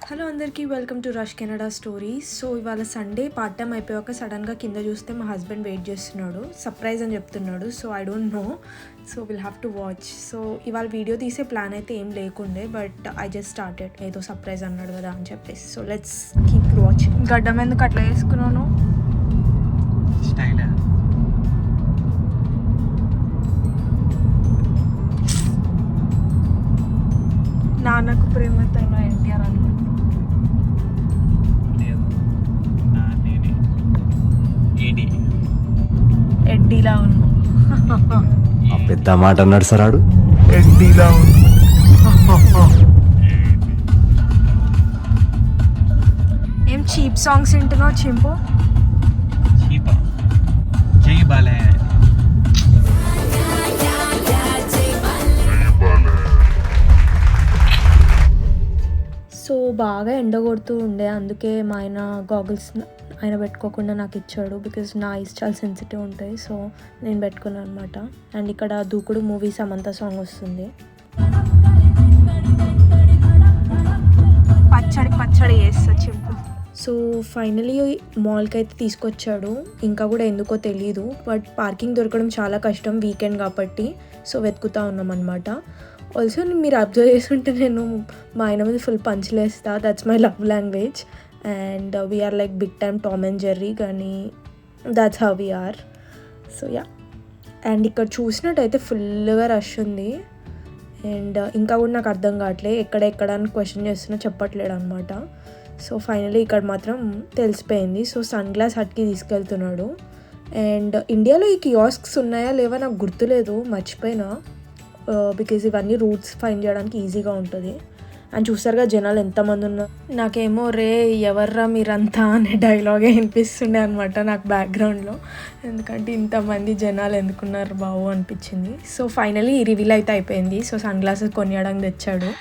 Hello అందరికీ welcome to rush Canada stories. So ఇవాళ Sunday part time అయిపోయాక సడన్గా కింద చూస్తే మా హస్బెండ్ వెయిట్ చేస్తున్నాడు, సర్ప్రైజ్ అని చెప్తున్నాడు. So I don't know, so will have to watch. So ఇవాళ వీడియో తీసే ప్లాన్ అయితే ఏం లేకుండే, బట్ ఐ జస్ట్ స్టార్టెడ్, ఏదో సర్ప్రైజ్ అన్నాడు కదా అని చెప్పేసి. So let's keep watching. గడ్డం ఎందుకు అట్లా వేసుకున్నాను? స్టైల్ నాన్నకు ప్రేమతో ఎన్టీఆర్ అనుకుంటున్నాను. ఎడ్డీలా ఉన్నాం. పెద్ద మాట అన్నాడు సార్ ఆడు. ఎడ్డీలా ఏం చీప్ సాంగ్స్ వింటున్నావు చింపు? చీపా జై బాలే. సో బాగా ఎండ కొడుతూ ఉండే, అందుకే మా ఆయన గాగుల్స్ ఆయన పెట్టుకోకుండా నాకు ఇచ్చాడు, బికాజ్ నా ఐస్ చాలా సెన్సిటివ్ ఉంటాయి. సో నేను పెట్టుకున్నాను అనమాట. అండ్ ఇక్కడ దూకుడు మూవీ సమంత సాంగ్ వస్తుంది. పచ్చడి పచ్చడి వేస్తా చింపు. సో ఫైనలీ మాల్కి అయితే తీసుకొచ్చాడు. ఇంకా కూడా ఎందుకో తెలీదు, బట్ పార్కింగ్ దొరకడం చాలా కష్టం వీకెండ్ కాబట్టి. సో వెతుకుతూ ఉన్నాం అనమాట. ఆల్సో మీరు అబ్జర్వ్ చేస్తుంటే నేను మా ఆయన మీద ఫుల్ పంచులేస్తా, that's my love language. And we are like big time Tom and Jerry, కానీ that's how we are. So yeah, and ఇక్కడ చూసినట్టయితే ఫుల్గా రష్ ఉంది. అండ్ ఇంకా కూడా నాకు అర్థం కావట్లేదు ఎక్కడ అని క్వశ్చన్ చేస్తున్నా, చెప్పట్లేడు అనమాట. సో ఫైనలీ ఇక్కడ మాత్రం తెలిసిపోయింది. సో సన్ గ్లాస్ హట్కి తీసుకెళ్తున్నాడు. అండ్ ఇండియాలో ఈ కియాస్క్స్ ఉన్నాయా లేవా నాకు గుర్తులేదు, మర్చిపోయినా. బికాజ్ ఇవన్నీ రూట్స్ ఫైండ్ చేయడానికి ఈజీగా ఉంటుంది. అండ్ చూసారుగా జనాలు ఎంతమంది ఉన్నారు. నాకేమో రే ఎవర్రా మీరంతా అనే డైలాగే వినిపిస్తుండే అనమాట నాకు బ్యాక్గ్రౌండ్లో, ఎందుకంటే ఇంతమంది జనాలు ఎందుకున్నారు బావు అనిపించింది. సో ఫైనలీ రివీల్ అయితే అయిపోయింది. సో సన్ గ్లాసెస్ కొనియడానికి తెచ్చాడు.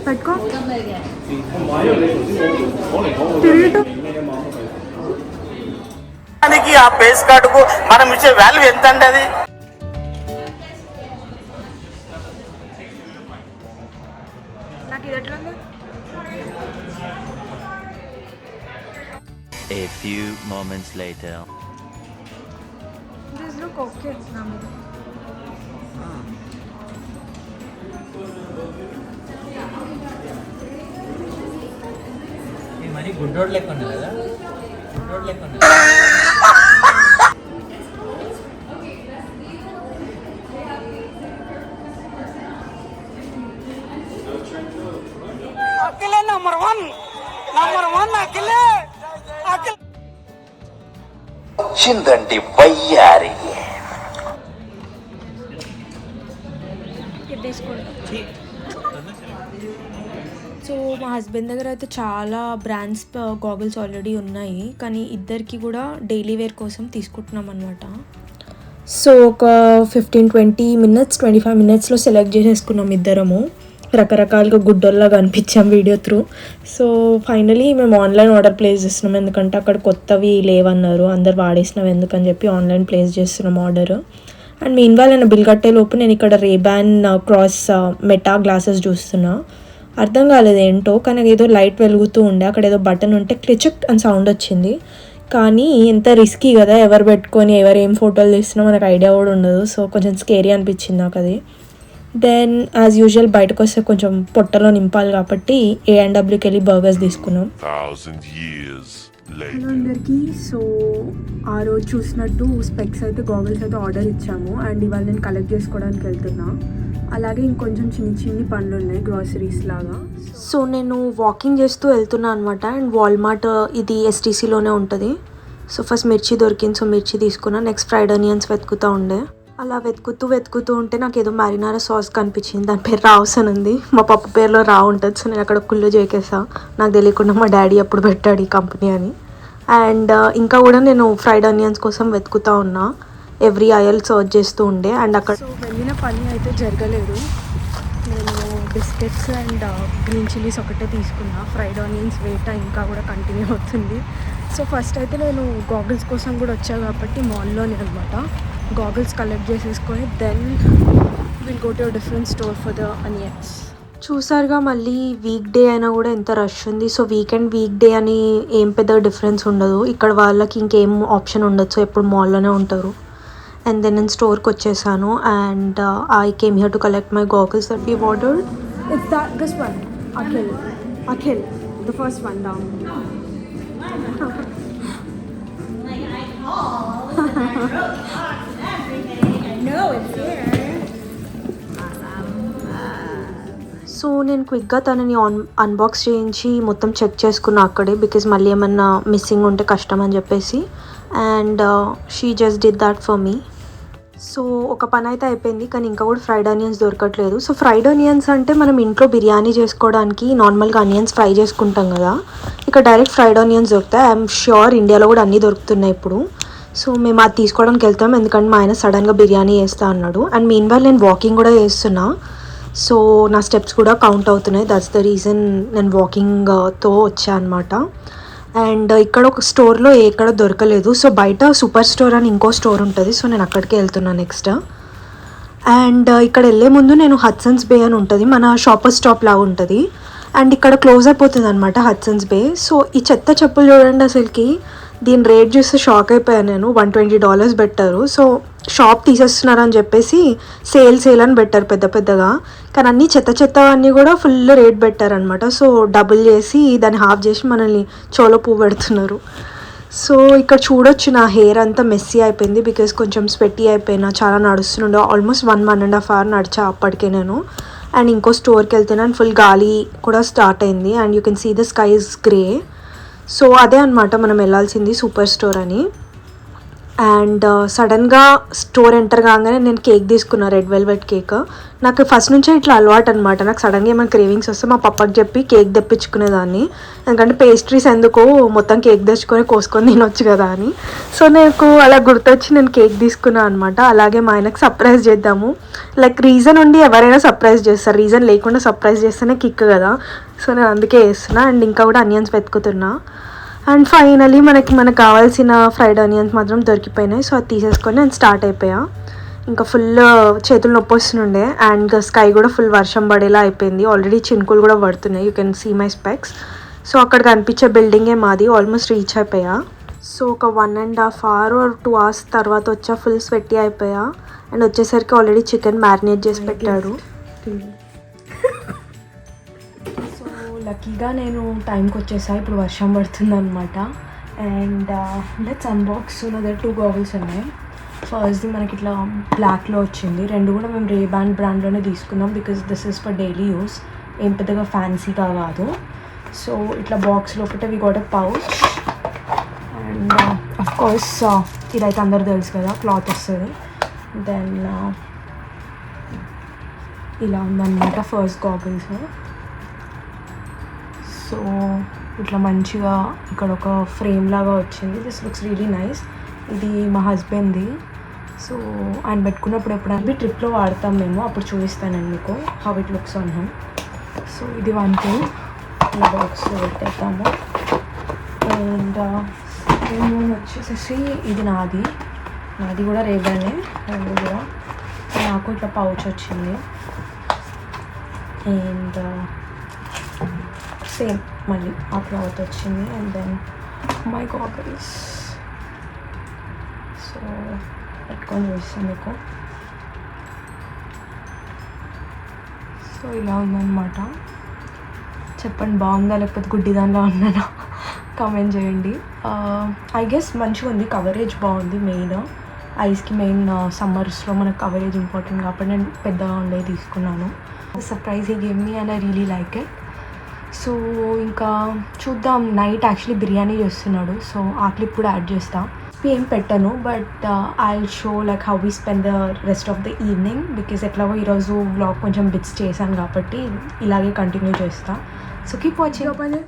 పెట్టుకో ఆ ఫేస్ కార్డుకు మనం ఇచ్చే వాల్యూ ఎంత అండి? అది నాకు ఇది ఎట్లా ఉంది? A few moments later. This look okay నా మీద. మరి గుడ్ రోడ్ లెక్క ఉంది కదా, గుడ్ రోడ్ లెక్క ఉంది. అఖిలే నంబర్ వన్ అఖిలే. వచ్చిందండి వయ్యారి. ఇది తీసుకోండి. సో మా హస్బెండ్ దగ్గర అయితే చాలా బ్రాండ్స్ గాగుల్స్ ఆల్రెడీ ఉన్నాయి, కానీ ఇద్దరికి కూడా డైలీ వేర్ కోసం తీసుకుంటున్నాం అనమాట. సో ఒక 15-20 minutes 25 minutesలో సెలెక్ట్ చేసేసుకున్నాం ఇద్దరము. రకరకాలుగా గుడ్డల్లా కనిపించాం వీడియో త్రూ. సో ఫైనలీ మేము ఆన్లైన్ ఆర్డర్ ప్లేస్ చేస్తున్నాం, ఎందుకంటే అక్కడ కొత్తవి లేవన్నారు, అందరు వాడేసినవి ఎందుకని చెప్పి ఆన్లైన్ ప్లేస్ చేస్తున్నాం ఆర్డర్. అండ్ మెయిన్ నేను బిల్ కట్టే లోపు నేను ఇక్కడ రేబ్యాన్ క్రాస్ మెటా గ్లాసెస్ చూస్తున్నా. అర్థం కాలేదు ఏంటో, కానీ ఏదో లైట్ వెలుగుతూ ఉండే, అక్కడ ఏదో బటన్ ఉంటే క్లిచక్ అని సౌండ్ వచ్చింది. కానీ ఎంత రిస్కీ కదా, ఎవరు పెట్టుకొని ఎవరు ఏం ఫోటోలు తీస్తున్నా మనకు ఐడియా కూడా ఉండదు. సో కొంచెం స్కేరీ అనిపించింది నాకు అది. దెన్ యాజ్ యూజువల్ బయటకు వస్తే కొంచెం పొట్టలో నింపాలి కాబట్టి A&Wకి వెళ్ళి బర్గర్స్ తీసుకున్నాం. హలో అందరికీ. సో ఆ రోజు చూసినట్టు స్పెక్స్ అయితే గాగుల్స్ అయితే ఆర్డర్ ఇచ్చాము, అండ్ ఇవాళ నేను కలెక్ట్ చేసుకోవడానికి వెళ్తున్నా. అలాగే ఇంకొంచెం చిన్ని పనులు ఉన్నాయి, గ్రాసరీస్ లాగా. సో నేను వాకింగ్ చేస్తూ వెళ్తున్నా అనమాట. అండ్ వాల్మార్ట్ ఇది STCలోనే ఉంటుంది. సో ఫస్ట్ మిర్చి దొరికింది, సో మిర్చి తీసుకున్నా. నెక్స్ట్ ఫ్రైడ్ ఆనియన్స్ వెతుకుతూ ఉండే. అలా వెతుకుతూ ఉంటే నాకు ఏదో మ్యారినారా సాస్ కనిపించింది, దాని పేరు రావ్స్ అని ఉంది. మా పప్పు పేరులో రావ్ ఉంటుంది. సో నేను అక్కడ కుళ్ళు చేకేసా, నాకు తెలియకుండా మా డాడీ అప్పుడు పెట్టాడు ఈ కంపెనీ అని. అండ్ ఇంకా కూడా నేను ఫ్రైడ్ ఆనియన్స్ కోసం వెతుకుతూ ఉన్నా, ఎవ్రీ అయల్ సర్చ్ చేస్తూ ఉండే. అండ్ అక్కడ సో వెళ్ళిన పని అయితే జరగలేదు. నేను బిస్కెట్స్ అండ్ గ్రీన్ చిల్లీస్ ఒకటే తీసుకున్నా. ఫ్రైడ్ ఆనియన్స్ వేట ఇంకా కూడా కంటిన్యూ అవుతుంది. సో ఫస్ట్ అయితే నేను గాగుల్స్ కోసం కూడా వచ్చాను కాబట్టి మాల్లోనే అనమాట గాగుల్స్ కలెక్ట్ చేసేసుకొని then will go to different store for the onions. చూసారుగా మళ్ళీ వీక్ డే అయినా కూడా ఎంత రష్ ఉంది. సో వీక్ డే అని ఏం పెద్ద డిఫరెన్స్ ఉండదు. ఇక్కడ వాళ్ళకి ఇంకేం ఆప్షన్ ఉండదు. సో ఎప్పుడు మాల్లోనే ఉంటారు. అండ్ దెన్ నేను స్టోర్కి వచ్చేసాను and I came here to collect my goggles that we ordered. It's this one Akhil the first one down. So నేను క్విక్గా తనని అన్బాక్స్ చేయించి మొత్తం చెక్ చేసుకున్నా అక్కడే, బికాజ్ మళ్ళీ ఏమన్నా మిస్సింగ్ ఉంటే కష్టం అని చెప్పేసి. And she just did that for me. So ఒక పని అయితే అయిపోయింది, కానీ ఇంకా కూడా ఫ్రైడ్ ఆనియన్స్ దొరకట్లేదు. సో ఫ్రైడ్ ఆనియన్స్ అంటే మనం ఇంట్లో బిర్యానీ చేసుకోవడానికి నార్మల్గా ఆనియన్స్ ఫ్రై చేసుకుంటాం కదా, ఇక్కడ డైరెక్ట్ ఫ్రైడ్ ఆనియన్స్ దొరుకుతాయి. ఐఎమ్ ష్యూర్ ఇండియాలో కూడా అన్నీ దొరుకుతున్నాయి ఇప్పుడు. సో మేము అది తీసుకోవడానికి వెళ్తాం, ఎందుకంటే మా ఆయన సడన్గా బిర్యానీ చేస్తా అన్నాడు. అండ్ మీన్ వైల్ నేను వాకింగ్ కూడా చేస్తున్నా, సో నా స్టెప్స్ కూడా కౌంట్ అవుతున్నాయి. దట్స్ ద రీజన్ నేను వాకింగ్తో వచ్చా అనమాట. అండ్ ఇక్కడ ఒక స్టోర్లో ఎక్కడ దొరకలేదు. సో బయట సూపర్ స్టోర్ అని ఇంకో స్టోర్ ఉంటుంది, సో నేను అక్కడికే వెళ్తున్నాను నెక్స్ట్. అండ్ ఇక్కడ వెళ్ళే ముందు నేను హడ్సన్స్ బే అని ఉంటుంది, మన షాపర్ స్టాప్ లాగా ఉంటుంది. అండ్ ఇక్కడ క్లోజ్ అయిపోతుంది అనమాట హడ్సన్స్ బే. సో ఈ చెత్త చెప్పులు చూడండి, అసలుకి దీని రేట్ చూస్తే షాక్ అయిపోయాను నేను. $120 పెట్టారు. సో షాప్ తీసేస్తున్నారని చెప్పేసి సేల్ అని పెట్టారు పెద్ద పెద్దగా, కానీ అన్నీ చెత్త అన్నీ కూడా ఫుల్ రేట్ పెట్టారనమాట. సో డబుల్ చేసి దాన్ని హాఫ్ చేసి మనల్ని చోలో పువ్వు పెడుతున్నారు. సో ఇక్కడ చూడొచ్చు నా హెయిర్ అంతా మెస్సీ అయిపోయింది, బికాజ్ కొంచెం స్వెట్టీ అయిపోయినా, చాలా నడుస్తుండే. ఆల్మోస్ట్ 1.5 hours నడిచా అప్పటికే నేను. అండ్ ఇంకో స్టోర్కి వెళ్తున్నాను, ఫుల్ గాలి కూడా స్టార్ట్ అయింది. And you can see the sky is grey. So అదే అనమాట మనం వెళ్ళాల్సింది, సూపర్ స్టోర్ అని. అండ్ సడన్గా స్టోర్ ఎంటర్ కాగానే నేను కేక్ తీసుకున్నా, రెడ్ వెల్వెట్ కేక్. నాకు ఫస్ట్ నుంచే ఇట్లా అలవాటు అనమాట. నాకు సడన్గా ఏమైనా క్రేవింగ్స్ వస్తే మా పప్పకి చెప్పి కేక్ తెప్పించుకునేదాన్ని, ఎందుకంటే పేస్ట్రీస్ ఎందుకు మొత్తం కేక్ తెచ్చుకొని కోసుకొని తినొచ్చు కదా అని. సో నాకు అలా గుర్తొచ్చి నేను కేక్ తీసుకున్నాను అనమాట. అలాగే మా ఆయనకు సర్ప్రైజ్ చేద్దాము, లైక్ రీజన్ ఉండి ఎవరైనా సర్ప్రైజ్ చేస్తారు, రీజన్ లేకుండా సర్ప్రైజ్ చేస్తేనే కిక్ కదా. సో నేను అందుకే చేస్తున్నా. అండ్ ఇంకా కూడా అనియన్స్ వెతుకుతున్నా. అండ్ ఫైనలీ మనకు కావాల్సిన ఫ్రైడ్ ఆనియన్స్ మాత్రం దొరికిపోయినాయి. సో అది తీసేసుకొని నేను స్టార్ట్ అయిపోయా. ఇంకా ఫుల్ చేతులు నొప్పి వస్తుండే. అండ్ స్కై కూడా ఫుల్ వర్షం పడేలా అయిపోయింది. ఆల్రెడీ చినుకులు కూడా పడుతున్నాయి, you can see my specs. So అక్కడ కనిపించే బిల్డింగే మాది. ఆల్మోస్ట్ రీచ్ అయిపోయా. సో ఒక 1.5 hours or 2 hours తర్వాత వచ్చా, ఫుల్ స్వెట్టీ అయిపోయా. అండ్ వచ్చేసరికి ఆల్రెడీ చికెన్ మ్యారినేట్ చేసి పెట్టాడు. లక్కీగా నేను టైంకి వచ్చేసా. ఇప్పుడు వర్షం పడుతుంది అనమాట. And let's unbox. నా దగ్గర 2 గాగుల్స్ ఉన్నాయి. ఫస్ట్ది మనకి ఇట్లా బ్లాక్లో వచ్చింది. రెండు కూడా మేము రేబాన్ బ్రాండ్లోనే తీసుకున్నాం, because this is for daily use, ఏం పెద్దగా ఫ్యాన్సీగా కాదు. సో ఇట్లా బాక్స్లో ఒకటే we got a pouch. And of course ఇదైతే అందరూ తెలుసు కదా, క్లాత్ వస్తుంది. దెన్ ఇలా ఉందన్నమాట ఫస్ట్ గాగుల్స్. సో ఇట్లా మంచిగా ఇక్కడ ఒక ఫ్రేమ్ లాగా వచ్చింది. This looks really nice. ఇది మా హస్బెండ్ది. సో ఆయన పెట్టుకున్నప్పుడు ఎప్పుడైనా ట్రిప్లో వాడతాం మేము, అప్పుడు చూపిస్తానండి మీకు how it looks on him. So ఇది 1 thing ఇలా బాక్స్లో పెట్టేద్దాము. అండ్ వచ్చేసేసి ఇది నాది కూడా రేబానే, రెండు కూడా. నాకు ఇట్లా పౌచ్ వచ్చింది. అండ్ సేమ్ మళ్ళీ ఆ క్లాత్ వచ్చింది. And then my goggles. So పెట్టుకొని చూస్తాను మీకు. సో ఇలా ఉందన్నమాట. చెప్పండి బాగుందా లేకపోతే గుడ్డి దానిలో ఉన్నానా, కామెంట్ చేయండి. ఐ గెస్ మంచిగా ఉంది, కవరేజ్ బాగుంది. మెయిన్ ఐస్కి మెయిన్ సమ్మర్స్లో మనకు కవరేజ్ ఇంపార్టెంట్ కాబట్టి నేను పెద్దగా ఉండేది తీసుకున్నాను. సర్ప్రైజ్ ఈ game me and I really like it. So ఇంకా చూద్దాం. నైట్ యాక్చువల్లీ బిర్యానీ చేస్తున్నాడు, సో ఆ క్లిప్ కూడా యాడ్ చేస్తా. ఏం పెట్టను, but I will show like how we spend the rest of the evening, because ఎట్లాగో ఈరోజు వ్లాగ్ కొంచెం బిట్స్ చేశాను కాబట్టి ఇలాగే కంటిన్యూ చేస్తా. So keep watching.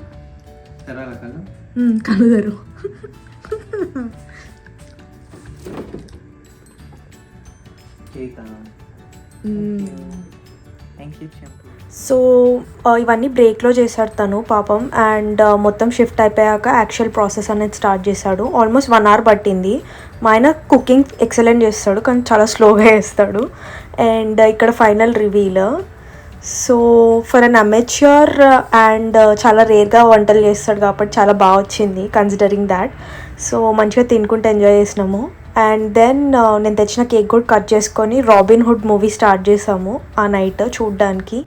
కనుదరు థ్యాంక్ యూ చెంపు. సో ఇవన్నీ బ్రేక్లో చేశాడు తను పాపం. అండ్ మొత్తం షిఫ్ట్ అయిపోయాక యాక్చువల్ ప్రాసెస్ అనేది స్టార్ట్ చేశాడు. ఆల్మోస్ట్ 1 hour పట్టింది. మా ఆయన కుకింగ్ ఎక్సలెంట్ చేస్తాడు కానీ చాలా స్లోగా చేస్తాడు. అండ్ ఇక్కడ final reveal. So for an amateur and చాలా రేర్గా వంటలు చేస్తాడు కాబట్టి చాలా బాగా వచ్చింది కన్సిడరింగ్ దాట్. సో మంచిగా తినుకుంటూ ఎంజాయ్ చేసినాము. అండ్ దెన్ నేను తెచ్చిన కేక్ కూడా కట్ చేసుకొని రాబిన్ హుడ్ మూవీ స్టార్ట్ చేసాము ఆ నైట్ చూడ్డానికి.